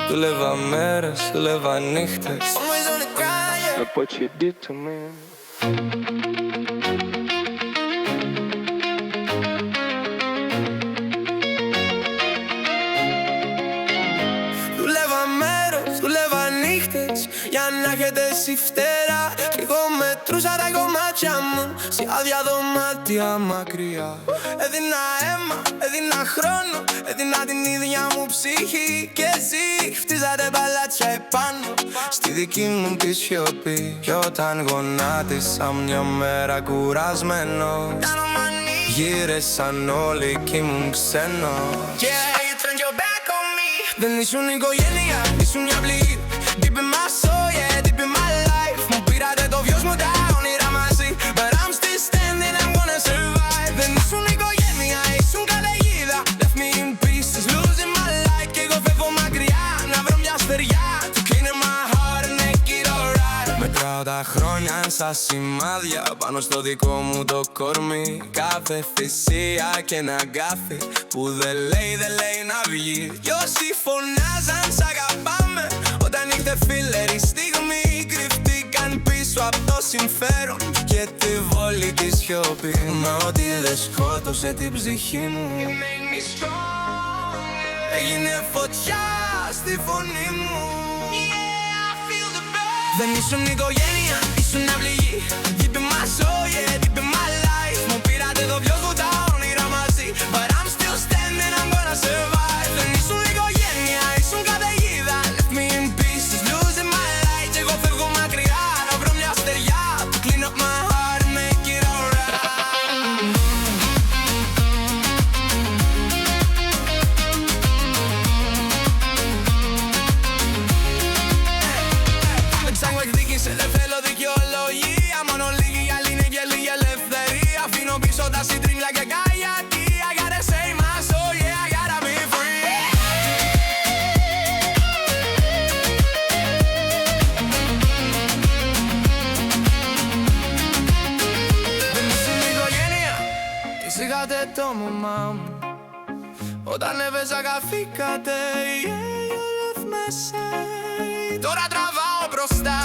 Δούλευα μέρες, δούλευα νύχτες. Look what you did to me. Δούλευα μέρες, δούλευα νύχτες για να έχετε εσύ φτερά. Κι εγώ μετρούσα τα κομμάτια μου σε άδεια δωμάτια μακριά. Έδινα αίμα, έδινα χρόνο, έδινα την ίδια μου ψυχή. Και εσύ χτίζατε παλάτσια επάνω στη δική μου τη σιωπή. Κι όταν γονάτισα μια μέρα κουρασμένος, γύρεσαν όλοι κι ήμουν ξένος. Δεν ήσουν οικογένεια, ήσουν μια πληγή. Deep in my soul, yeah, deep in my life. Μου πήρατε το βιος μου, τα όνειρα μαζί. But I'm still standing, I'm gonna survive. Δεν ήσουν οικογένεια, ήσουν καταιγίδα. Left me in pieces, losing my life. Κι εγώ φεύγω μακριά, να βρω μια στεριά. To clean up my heart and make it alright. Μετράω τα χρόνια σαν σημάδια πάνω στο δικό μου το κορμί. Κάθε θυσία και ένα γκάφι που δεν λέει να βγει. Κι όσοι φωνάζαν σ' αγαπάμε, όταν ήρθε φίλερη στιγμή, κρυφτήκαν πίσω από το συμφέρον και τη βόλη τη σιωπή. Μα ό,τι δεν σκότωσε την ψυχή μου έγινε φωτιά στη φωνή μου. Δεν ήσουν οικογένεια, ήσουν μια πληγή. Deep in my soul, yeah, deep in my life. Μου πήρατε το βιος μου, τα όνειρα μαζί. But I'm still standing, I'm gonna survive. Δεν ήσουν οικογένεια, ήσουν καταιγίδα. Left me in pieces, losing my light. Κι εγώ φεύγω μακριά, να βρω μια στεριά. To clean up my heart and make it alright. Δεν θέλω δικαιολογία, μόνο λίγη άλλη είναι και λίγη ελευθερία. Αφήνω πίσω τα συντρίμμια και καγιατή. I gotta save my soul, yeah, I gotta be free. Δεν ήσουν οικογένεια, εισήγατε το μαμά μου. Όταν έβαιζα καθήκατε, yeah, you left me say. Τώρα τραβάω μπροστά.